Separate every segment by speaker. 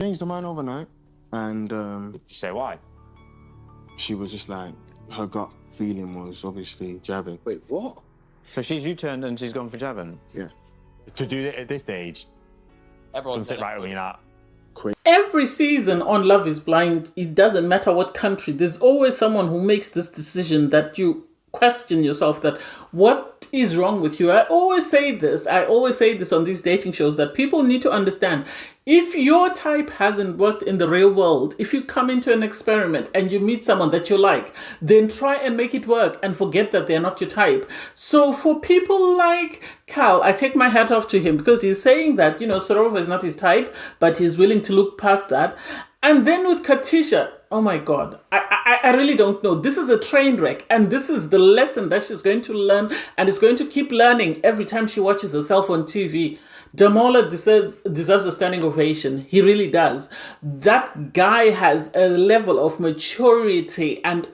Speaker 1: changed her mind overnight, and
Speaker 2: Did you say why?
Speaker 1: she was just like, her gut feeling was obviously Javen.
Speaker 3: Wait, what?
Speaker 2: So she's U-turned and she's gone for Javen?
Speaker 1: Yeah.
Speaker 2: To do it at this stage
Speaker 3: Everyone's
Speaker 2: doesn't sit right with me, that.
Speaker 4: Every season on Love is Blind, it doesn't matter what country, there's always someone who makes this decision that you question yourself, that what is wrong with you? I always say this on these dating shows, that people need to understand, if your type hasn't worked in the real world, if you come into an experiment and you meet someone that you like, then try and make it work and forget that they're not your type. So for people like Cal, I take my hat off to him, because he's saying that, Sorova is not his type, but he's willing to look past that. And then with Katisha, oh my God, I really don't know. This is a train wreck, and this is the lesson that she's going to learn, and is going to keep learning every time she watches herself on TV. Demola deserves a standing ovation. He really does. That guy has a level of maturity and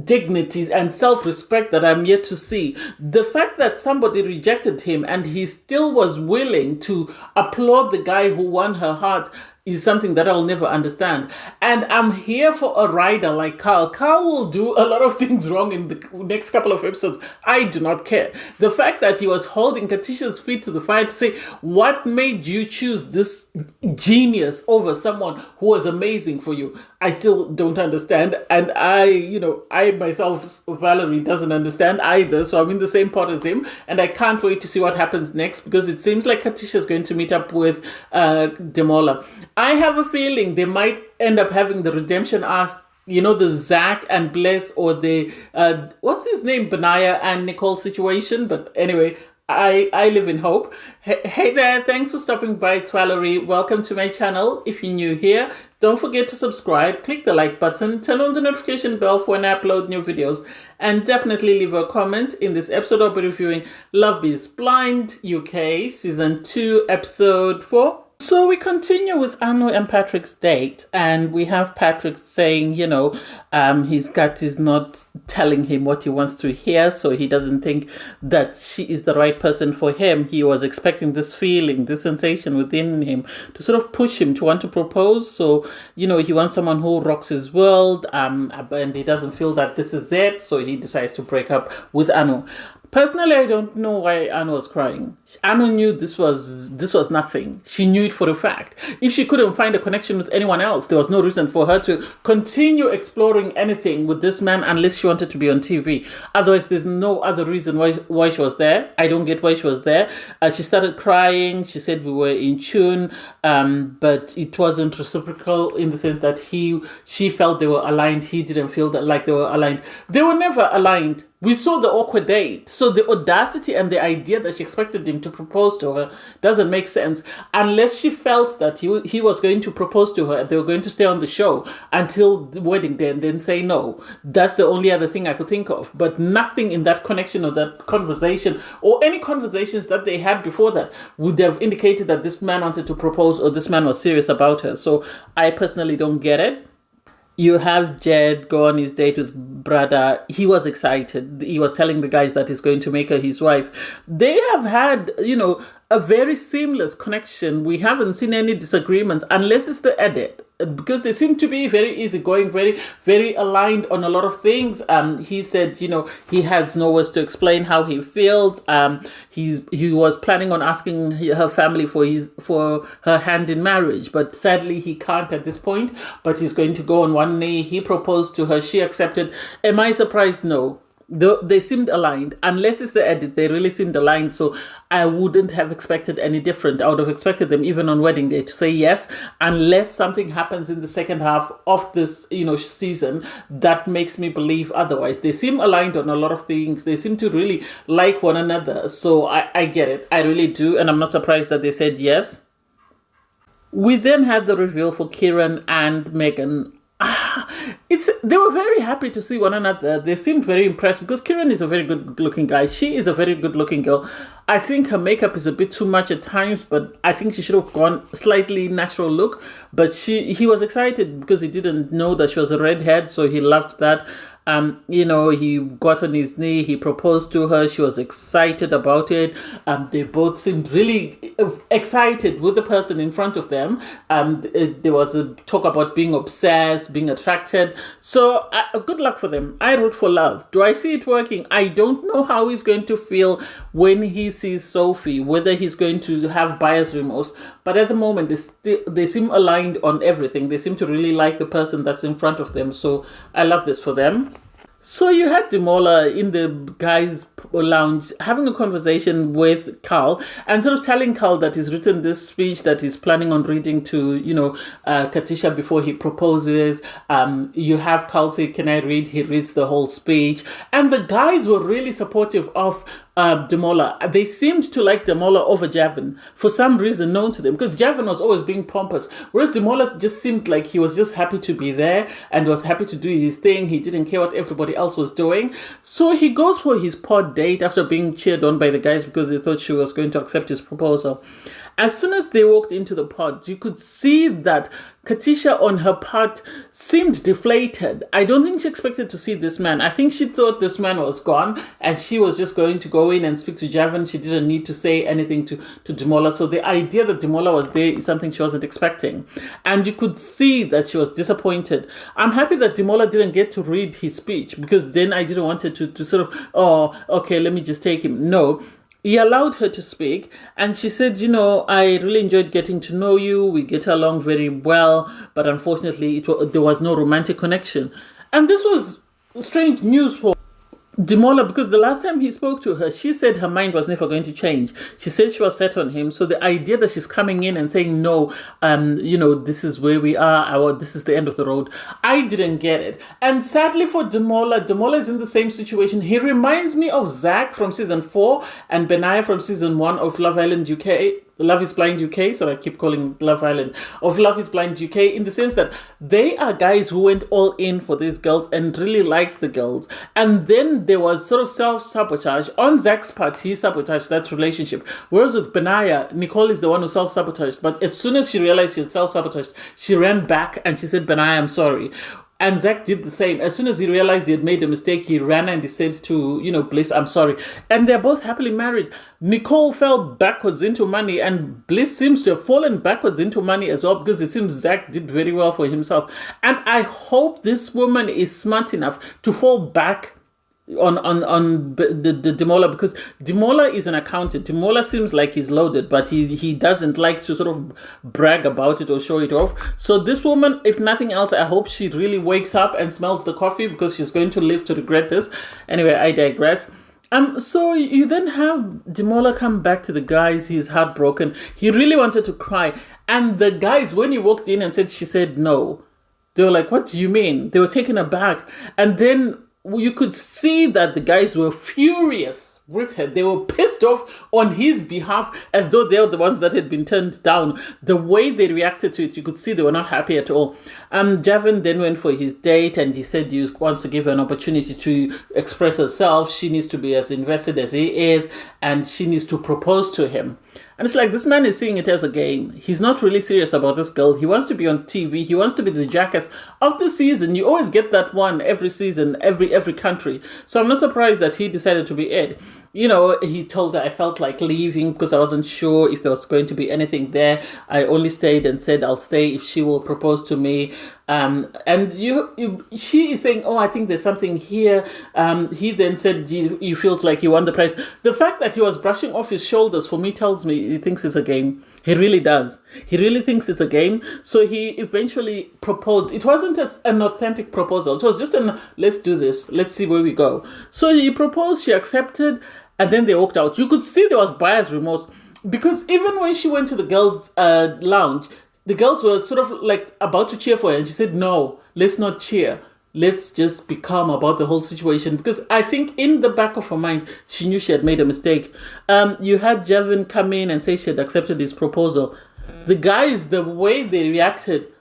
Speaker 4: dignities and self-respect that I'm yet to see. The fact that somebody rejected him and he still was willing to applaud the guy who won her heart is something that I'll never understand. And I'm here for a rider like Carl. Carl will do a lot of things wrong in the next couple of episodes. I do not care. The fact that he was holding Katisha's feet to the fire to say, what made you choose this genius over someone who was amazing for you? I still don't understand. And I myself, Valerie, doesn't understand either. So I'm in the same pot as him. And I can't wait to see what happens next, because it seems like Katisha is going to meet up with Demola. I have a feeling they might end up having the redemption arc, the Zach and Bless, or the, what's his name, Benaya and Nicole situation. But anyway, I live in hope. Hey there, thanks for stopping by. It's Valerie. Welcome to my channel. If you're new here, don't forget to subscribe, click the like button, turn on the notification bell for when I upload new videos, and definitely leave a comment. In this episode, I'll be reviewing Love is Blind UK Season 2, Episode 4. So we continue with Aanu and Patrick's date, and we have Patrick saying, his gut is not telling him what he wants to hear, so he doesn't think that she is the right person for him. He was expecting this feeling, this sensation within him to sort of push him to want to propose. So, he wants someone who rocks his world, and he doesn't feel that this is it, so he decides to break up with Aanu. Personally, I don't know why Aanu was crying. Aanu knew this was nothing. She knew it for a fact. If she couldn't find a connection with anyone else, there was no reason for her to continue exploring anything with this man unless she wanted to be on TV. Otherwise, there's no other reason why she was there. I don't get why she was there. She started crying. She said we were in tune, but it wasn't reciprocal in the sense that she felt they were aligned. He didn't feel like they were aligned. They were never aligned. We saw the awkward date. So the audacity and the idea that she expected him to propose to her doesn't make sense, unless she felt that he was going to propose to her and they were going to stay on the show until the wedding day and then say no. That's the only other thing I could think of. But nothing in that connection or that conversation or any conversations that they had before that would have indicated that this man wanted to propose or this man was serious about her. So I personally don't get it. You have Jed go on his date with Brada. He was excited. He was telling the guys that he's going to make her his wife. They have had, a very seamless connection. We haven't seen any disagreements unless it's the edit, because they seem to be very easygoing, very, very aligned on a lot of things. He said, he has no words to explain how he feels. He was planning on asking her family for her hand in marriage, but sadly he can't at this point. But he's going to go on one knee. He proposed to her. She accepted. Am I surprised? No. They seemed aligned. Unless it's the edit, they really seemed aligned. So I wouldn't have expected any different. I would have expected them even on wedding day to say yes, unless something happens in the second half of this, season that makes me believe otherwise. They seem aligned on a lot of things. They seem to really like one another. So I get it. I really do. And I'm not surprised that they said yes. We then had the reveal for Kieran and Megan. They were very happy to see one another. They seemed very impressed because Kieran is a very good looking guy. She is a very good looking girl. I think her makeup is a bit too much at times, but I think she should have gone slightly natural look. But he was excited because he didn't know that she was a redhead, so he loved that. He got on his knee, he proposed to her, she was excited about it. They both seemed really excited with the person in front of them. There was a talk about being obsessed, being attracted. So good luck for them. I root for love. Do I see it working? I don't know how he's going to feel when he sees Sophie, whether he's going to have buyer's remorse. But at the moment, they seem aligned on everything. They seem to really like the person that's in front of them. So I love this for them. So you had Demola in the guys' lounge having a conversation with Carl and sort of telling Carl that he's written this speech that he's planning on reading to, Katisha before he proposes. You have Carl say, "Can I read?" He reads the whole speech. And the guys were really supportive of Demola. They seemed to like Demola over Javen for some reason known to them, because Javen was always being pompous, whereas Demola just seemed like he was just happy to be there and was happy to do his thing. He didn't care what everybody else was doing. So he goes for his pod date after being cheered on by the guys because they thought she was going to accept his proposal. As soon as they walked into the pod, you could see that Katisha on her part seemed deflated. I don't think she expected to see this man. I think she thought this man was gone and she was just going to go in and speak to Javen. She didn't need to say anything to Demola. So the idea that Demola was there is something she wasn't expecting. And you could see that she was disappointed. I'm happy that Demola didn't get to read his speech, because then I didn't want it to sort of, oh, okay, let me just take him. No. He allowed her to speak, and she said, I really enjoyed getting to know you. We get along very well, but unfortunately, there was no romantic connection. And this was strange news for Demola, because the last time he spoke to her, she said her mind was never going to change. She said she was set on him. So the idea that she's coming in and saying, no, this is where we are, or this is the end of the road, I didn't get it. And sadly for Demola is in the same situation. He reminds me of Zach from season 4 and Benaya from season 1 of Love Island UK. Love is Blind UK, so I keep calling Love Island, of Love is Blind UK, in the sense that they are guys who went all in for these girls and really liked the girls. And then there was sort of self-sabotage. On Zach's part, he sabotaged that relationship. Whereas with Benaya, Nicole is the one who self-sabotaged. But as soon as she realized she had self-sabotaged, she ran back and she said, Benaya, I'm sorry. And Zach did the same. As soon as he realized he had made a mistake, he ran and he said to, Bliss, I'm sorry. And they're both happily married. Nicole fell backwards into money, and Bliss seems to have fallen backwards into money as well, because it seems Zach did very well for himself. And I hope this woman is smart enough to fall back on the Demola, because Demola is an accountant. Demola seems like he's loaded, but he doesn't like to sort of brag about it or show it off. So this woman, if nothing else, I hope she really wakes up and smells the coffee, because she's going to live to regret this. Anyway, I digress. So you then have Demola come back to the guys. He's heartbroken. He really wanted to cry. And the guys, when he walked in and she said no, they were like, what do you mean? They were taken aback. And then you could see that the guys were furious with her. They were pissed off on his behalf, as though they were the ones that had been turned down. The way they reacted to it, you could see they were not happy at all. Javen then went for his date, and he said he wants to give her an opportunity to express herself. She needs to be as invested as he is, and she needs to propose to him. And it's like, this man is seeing it as a game. He's not really serious about this girl. He wants to be on TV. He wants to be the jackass of the season. You always get that one every season, every country. So I'm not surprised that he decided to be Ed. He told her, I felt like leaving because I wasn't sure if there was going to be anything there. I only stayed and said I'll stay if she will propose to me. And she is saying, oh, I think there's something here. He then said, you felt like you won the prize. The fact that he was brushing off his shoulders, for me, tells me he thinks it's a game. He really does. He really thinks it's a game. So he eventually proposed. It wasn't an authentic proposal. It was just let's do this. Let's see where we go. So he proposed, she accepted, and then they walked out. You could see there was buyer's remorse, because even when she went to the girls' lounge, the girls were sort of like about to cheer for her, and she said, no, let's not cheer. Let's just be calm about the whole situation, because I think in the back of her mind, she knew she had made a mistake. You had Javen come in and say she had accepted his proposal. The guys, the way they reacted,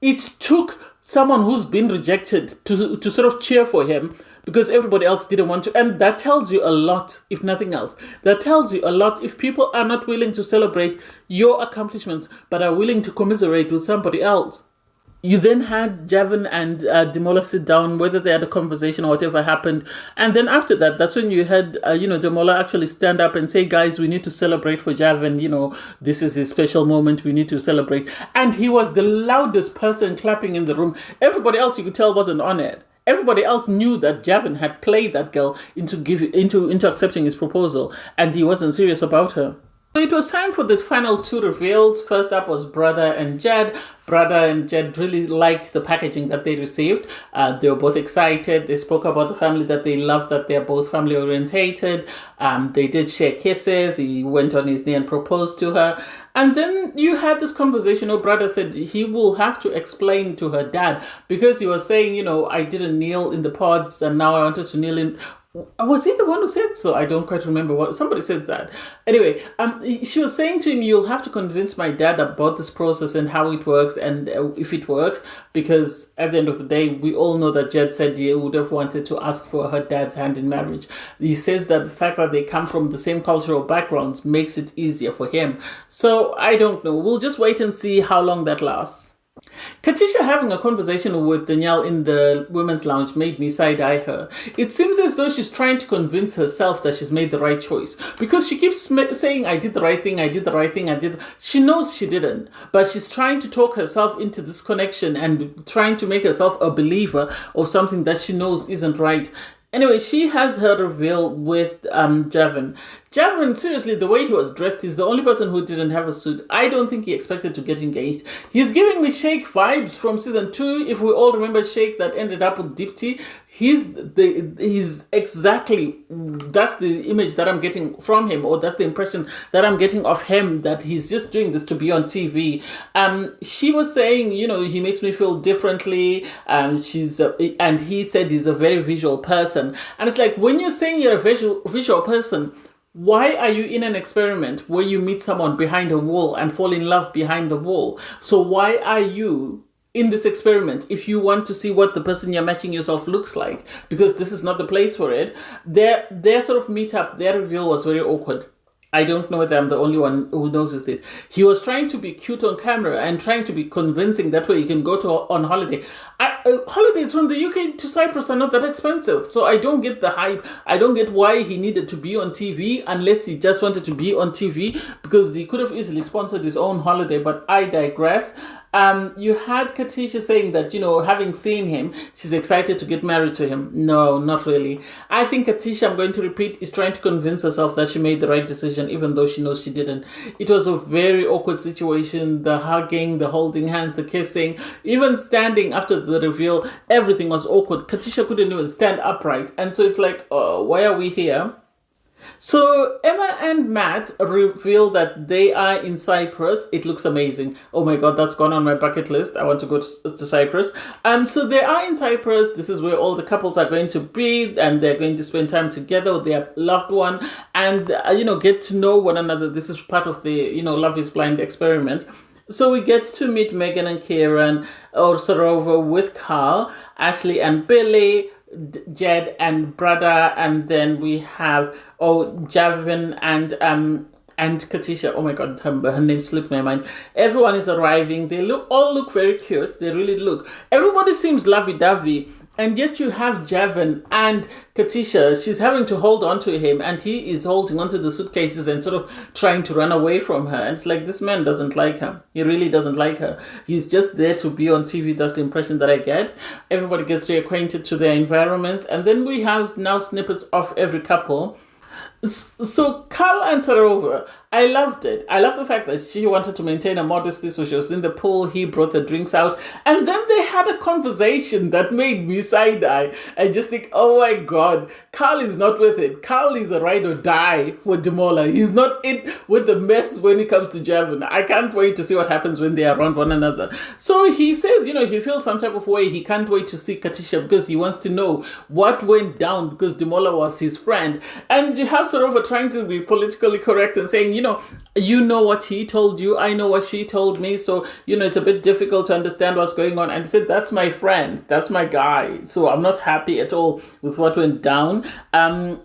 Speaker 4: it took someone who's been rejected to sort of cheer for him, because everybody else didn't want to. And that tells you a lot, if nothing else. That tells you a lot if people are not willing to celebrate your accomplishments, but are willing to commiserate with somebody else. You then had Javen and Demola sit down, whether they had a conversation or whatever happened. And then after that, that's when you had, Demola actually stand up and say, guys, we need to celebrate for Javen. This is his special moment. We need to celebrate. And he was the loudest person clapping in the room. Everybody else, you could tell, wasn't on it. Everybody else knew that Javen had played that girl into accepting his proposal. And he wasn't serious about her. So it was time for the final two reveals. First up was Brother and Jed. Brother and Jed really liked the packaging that they received. They were both excited. They spoke about the family that they love, that they're both family orientated. They did share kisses. He went on his knee and proposed to her. And then you had this conversation. Brother said he will have to explain to her dad, because he was saying, I didn't kneel in the pods and now I wanted to kneel in. Was he the one who said so? I don't quite remember what somebody said that. Anyway, she was saying to him, you'll have to convince my dad about this process and how it works and if it works, because at the end of the day, we all know that Jed said he would have wanted to ask for her dad's hand in marriage. He says that the fact that they come from the same cultural backgrounds makes it easier for him. So I don't know. We'll just wait and see how long that lasts. Katisha having a conversation with Danielle in the women's lounge made me side-eye her. It seems as though she's trying to convince herself that she's made the right choice, because she keeps saying, I did the right thing, I did the right thing, She knows she didn't, but she's trying to talk herself into this connection and trying to make herself a believer of something that she knows isn't right. Anyway, she has her reveal with Javen. Javen, seriously, the way he was dressed, he's the only person who didn't have a suit. I don't think he expected to get engaged. He's giving me Shake vibes from season 2. If we all remember Shake that ended up with Dipti, he's exactly, that's the image that I'm getting from him, or that's the impression that I'm getting of him, that he's just doing this to be on TV. She was saying, he makes me feel differently. And he said he's a very visual person. And it's like, when you're saying you're a visual person, why are you in an experiment where you meet someone behind a wall and fall in love behind the wall? So why are you in this experiment if you want to see what the person you're matching yourself looks like? Because this is not the place for it. Their sort of meetup, their reveal was very awkward. I don't know whether I'm the only one who noticed it. He was trying to be cute on camera and trying to be convincing that way you can go on holiday. Holidays from the UK to Cyprus are not that expensive. So I don't get the hype. I don't get why he needed to be on TV unless he just wanted to be on TV, because he could have easily sponsored his own holiday, but I digress. You had Katisha saying that, having seen him, she's excited to get married to him. No, not really. I think Katisha, I'm going to repeat, is trying to convince herself that she made the right decision, even though she knows she didn't. It was a very awkward situation. The hugging, the holding hands, the kissing, even standing after the reveal, everything was awkward. Katisha couldn't even stand upright. And so it's like, why are we here? So Emma and Matt reveal that they are in Cyprus. It looks amazing. Oh my god, that's gone on my bucket list. I want to go to Cyprus. So they are in Cyprus. This is where all the couples are going to be, and they're going to spend time together with their loved one and get to know one another. This is part of the Love is Blind experiment. So we get to meet Megan and Kieran, Orsorova with Carl, Ashley and Billy, Jed and Brother, and then we have Javen and Katisha. Oh my god, her name slipped my mind. Everyone is arriving. They all look very cute. They really look. Everybody seems lovey-dovey. And yet you have Javen and Katisha. She's having to hold on to him, and he is holding onto the suitcases and sort of trying to run away from her. And it's like, this man doesn't like her. He really doesn't like her. He's just there to be on TV. That's the impression that I get. Everybody gets reacquainted to their environment. And then we have now snippets of every couple. So Carl and Sarova, I loved it. I love the fact that she wanted to maintain a modesty, so she was in the pool, he brought the drinks out, and then they had a conversation that made me side-eye. I just think, oh my god, Carl is not with it. Carl is a ride or die for Demola. He's not in with the mess when it comes to Javen. I can't wait to see what happens when they are around one another. So he says, he feels some type of way. He can't wait to see Katisha because he wants to know what went down, because Demola was his friend. And you have sort of trying to be politically correct and saying, you know what he told you, I know what she told me, so, it's a bit difficult to understand what's going on. And he said, that's my friend, that's my guy, so I'm not happy at all with what went down.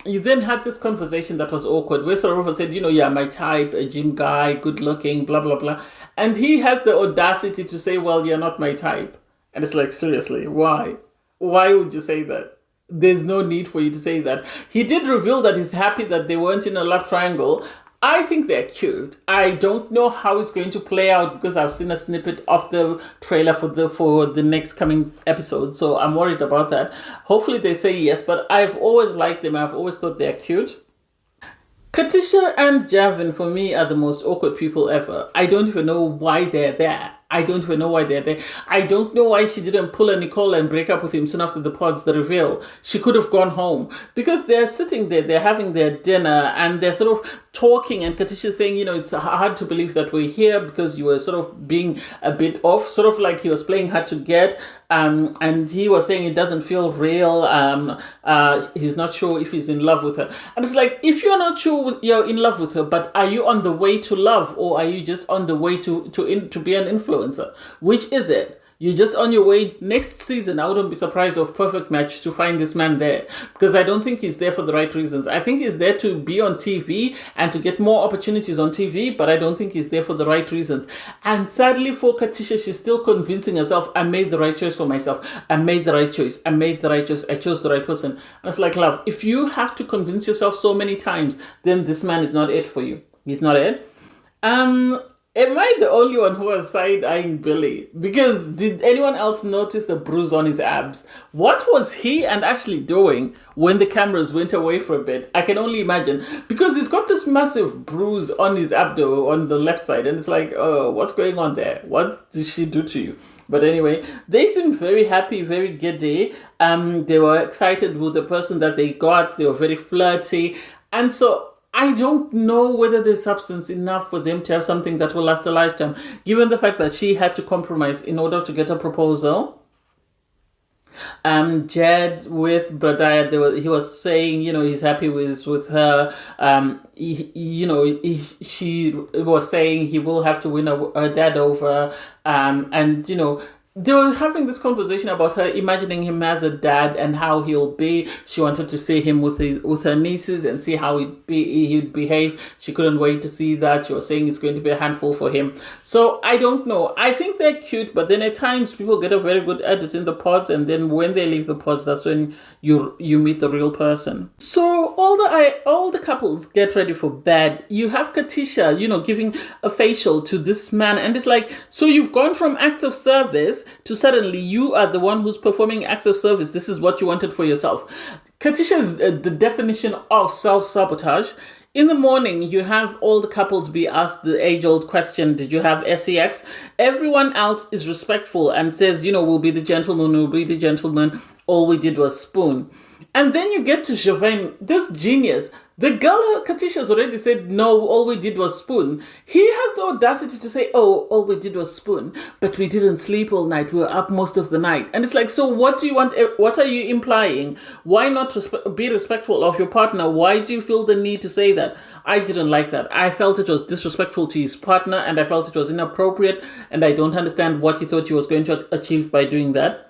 Speaker 4: You then had this conversation that was awkward, where Sarova said, yeah, my type, a gym guy, good looking, blah, blah, blah. And he has the audacity to say, well, you're not my type. And it's like, seriously, why? Why would you say that? There's no need for you to say that. He did reveal that he's happy that they weren't in a love triangle. I think they're cute. I don't know how it's going to play out because I've seen a snippet of the trailer for the next coming episode. So I'm worried about that. Hopefully they say yes, but I've always liked them. I've always thought they're cute. Katisha and Javen, for me, are the most awkward people ever. I don't even know why they're there. I don't even know why they're there. I don't know why she didn't pull a Nicole and break up with him soon after the pods, the reveal. She could have gone home. Because they're sitting there, they're having their dinner, and they're sort of talking, and Katisha saying, it's hard to believe that we're here because you were sort of being a bit off, sort of like he was playing hard to get. And he was saying it doesn't feel real. He's not sure if he's in love with her. And it's like, if you're not sure you're in love with her, but are you on the way to love, or are you just on the way to be an influencer? Which is it? You're just on your way. Next season, I wouldn't be surprised of Perfect Match to find this man there, because I don't think he's there for the right reasons. I think he's there to be on TV and to get more opportunities on TV, but I don't think he's there for the right reasons. And sadly for Katisha, she's still convincing herself, I made the right choice for myself. I made the right choice. I made the right choice. I chose the right person. And it's like, love, if you have to convince yourself so many times, then this man is not it for you. He's not it. Am I the only one who was side-eyeing Billy? Because did anyone else notice the bruise on his abs? What was he and Ashley doing when the cameras went away for a bit? I can only imagine. Because he's got this massive bruise on his abdo on the left side. And it's like, oh, what's going on there? What did she do to you? But anyway, they seemed very happy, very giddy. They were excited with the person that they got. They were very flirty. And so I don't know whether there's substance enough for them to have something that will last a lifetime, given the fact that she had to compromise in order to get a proposal. Jed with Bradaya, he was saying, he's happy with her. She was saying he will have to win her dad over. They were having this conversation about her imagining him as a dad and how he'll be. She wanted to see him with her nieces and see how he'd behave. She couldn't wait to see that. She was saying it's going to be a handful for him. So I don't know. I think they're cute, but then at times people get a very good edit in the pods, and then when they leave the pods, that's when you meet the real person. So all the couples get ready for bed. You have Katisha, giving a facial to this man, and it's like, so you've gone from acts of service to suddenly you are the one who's performing acts of service. This is what you wanted for yourself. Katisha is the definition of self-sabotage. In the morning, you have all the couples be asked the age-old question, did you have sex? Everyone else is respectful and says, we'll be the gentleman, we'll be the gentleman. All we did was spoon. And then you get to Javen, this genius. The girl, Katisha's already said, no, all we did was spoon. He has the audacity to say, oh, all we did was spoon, but we didn't sleep all night. We were up most of the night. And it's like, so what do you want? What are you implying? Why not be respectful of your partner? Why do you feel the need to say that? I didn't like that. I felt it was disrespectful to his partner, and I felt it was inappropriate, and I don't understand what he thought he was going to achieve by doing that.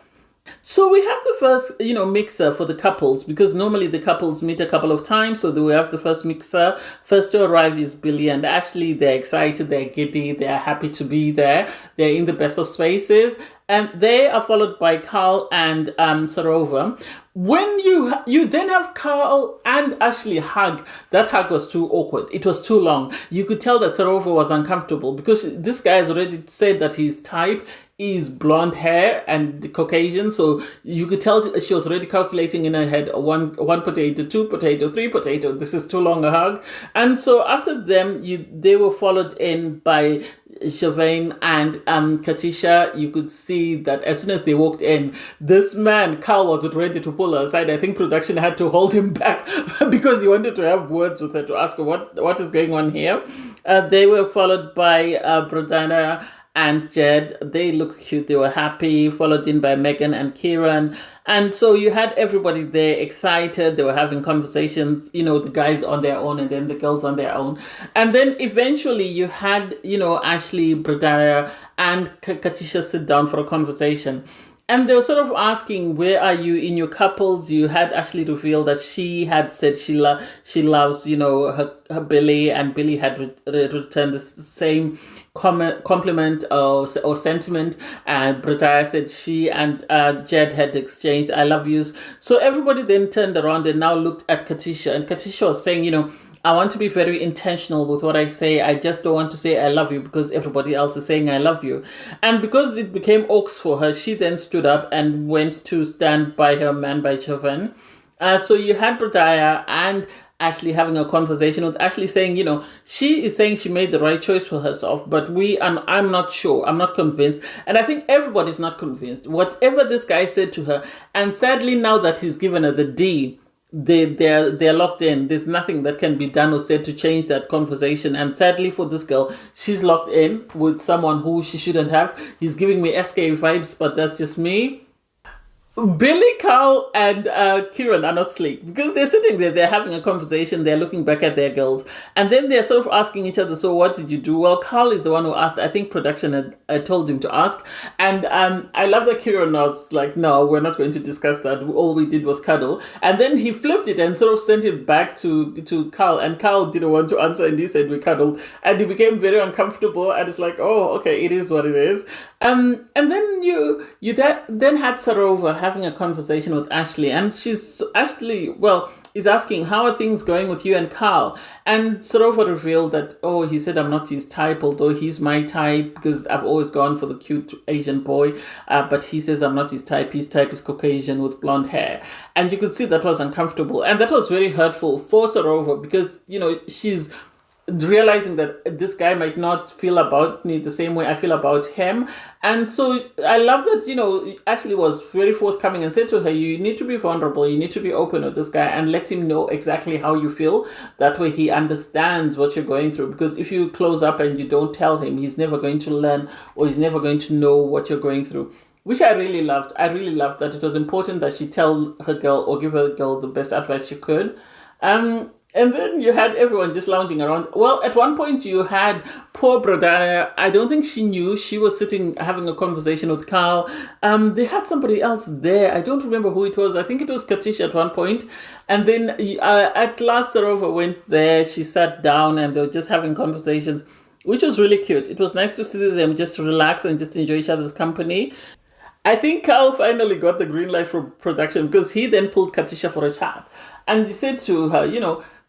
Speaker 4: So we have the first, mixer for the couples, because normally the couples meet a couple of times. So we have the first mixer. First to arrive is Billy and Ashley. They're excited, they're giddy, they're happy to be there. They're in the best of spaces. And they are followed by Carl and Sarova. When you then have Carl and Ashley hug, that hug was too awkward. It was too long. You could tell that Sarova was uncomfortable because this guy has already said that his type is blonde hair and Caucasian. So you could tell she was already calculating in her head, one potato, two potato, three potato. This is too long a hug. And so after them, they were followed in by Javen and Katisha. You could see that as soon as they walked in, this man, Carl, was ready to pull her aside. I think production had to hold him back because he wanted to have words with her to ask her what is going on here. They were followed by Bradana and Jed. They looked cute. They were happy, followed in by Megan and Kieran. And so you had everybody there excited. They were having conversations, the guys on their own and then the girls on their own. And then eventually you had, Ashley, Bradaya, and Katisha sit down for a conversation. And they were sort of asking, where are you in your couples? You had Ashley reveal that she had said she loves, her Billy, and Billy had returned the same compliment or sentiment. And Bradaya said she and Jed had exchanged I love yous. So everybody then turned around and now looked at Katisha. And Katisha was saying, I want to be very intentional with what I say. I just don't want to say I love you because everybody else is saying I love you. And because it became awkward for her, she then stood up and went to stand by her man, by Javen. So you had Bradaya and Ashley having a conversation with Ashley saying, she is saying she made the right choice for herself, but I'm not sure. I'm not convinced. And I think everybody's not convinced. Whatever this guy said to her, and sadly now that he's given her the D, they're locked in. There's nothing that can be done or said to change that conversation. And sadly for this girl, she's locked in with someone who she shouldn't have. He's giving me SK vibes, but that's just me. Billy, Carl, and Kieran are not sleep because they're sitting there, they're having a conversation, they're looking back at their girls, and then they're sort of asking each other, so what did you do? Well, Carl is the one who asked. I think production had told him to ask, and I love that Kieran was like, no, we're not going to discuss that, all we did was cuddle. And then he flipped it and sort of sent it back to Carl, and Carl didn't want to answer, and he said we cuddled, and he became very uncomfortable, and it's like, oh, okay, it is what it is. And then you then had Sarova having a conversation with Ashley, and Ashley is asking, how are things going with you and Carl? And Sarova revealed that, he said I'm not his type, although he's my type because I've always gone for the cute Asian boy, but he says I'm not his type. His type is Caucasian with blonde hair. And you could see that was uncomfortable, and that was very hurtful for Sarova because she's realizing that this guy might not feel about me the same way I feel about him. And so I love that, Ashley was very forthcoming and said to her, you need to be vulnerable, you need to be open with this guy and let him know exactly how you feel. That way he understands what you're going through, because if you close up and you don't tell him, he's never going to learn, or he's never going to know what you're going through. Which I really loved. I really loved that it was important that she tell her girl, or give her girl the best advice she could. And then you had everyone just lounging around. Well, at one point you had poor Bradaya. I don't think she knew. She was sitting having a conversation with Carl. They had somebody else there. I don't remember who it was. I think it was Katisha at one point. And then at last Sarova went there. She sat down and they were just having conversations, which was really cute. It was nice to see them just relax and just enjoy each other's company. I think Carl finally got the green light from production because he then pulled Katisha for a chat. And he said to her,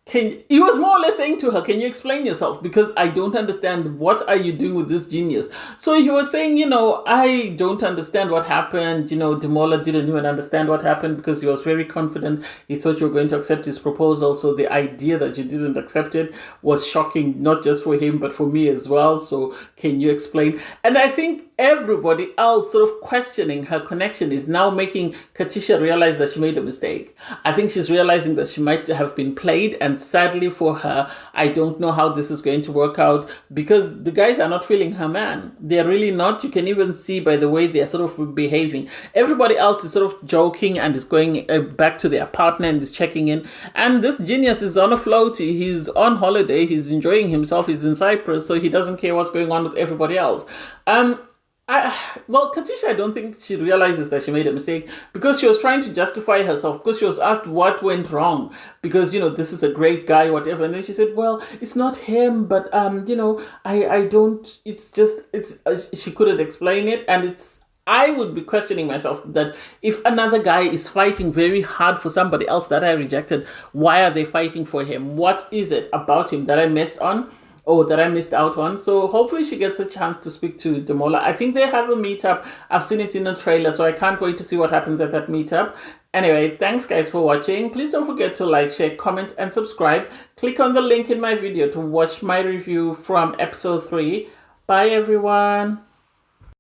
Speaker 4: he was more or less saying to her, can you explain yourself? Because I don't understand. What are you doing with this genius? So he was saying, I don't understand what happened. Demola didn't even understand what happened because he was very confident. He thought you were going to accept his proposal. So the idea that you didn't accept it was shocking, not just for him, but for me as well. So can you explain? And I think everybody else sort of questioning her connection is now making Katisha realize that she made a mistake. I think she's realizing that she might have been played, and sadly for her, I don't know how this is going to work out because the guys are not feeling her man. They're really not. You can even see by the way they're sort of behaving. Everybody else is sort of joking and is going back to their partner and is checking in. And this genius is on a floaty. He's on holiday. He's enjoying himself. He's in Cyprus, so he doesn't care what's going on with everybody else. Katisha, I don't think she realizes that she made a mistake because she was trying to justify herself because she was asked what went wrong because, this is a great guy, whatever. And then she said, well, it's not him, but, I don't, she couldn't explain it. And I would be questioning myself that if another guy is fighting very hard for somebody else that I rejected, why are they fighting for him? What is it about him that I missed out on? So hopefully she gets a chance to speak to Demola. I think they have a meetup. I've seen it in a trailer, so I can't wait to see what happens at that meetup. Anyway, thanks guys for watching. Please don't forget to like, share, comment, and subscribe. Click on the link in my video to watch my review from episode 3. Bye everyone.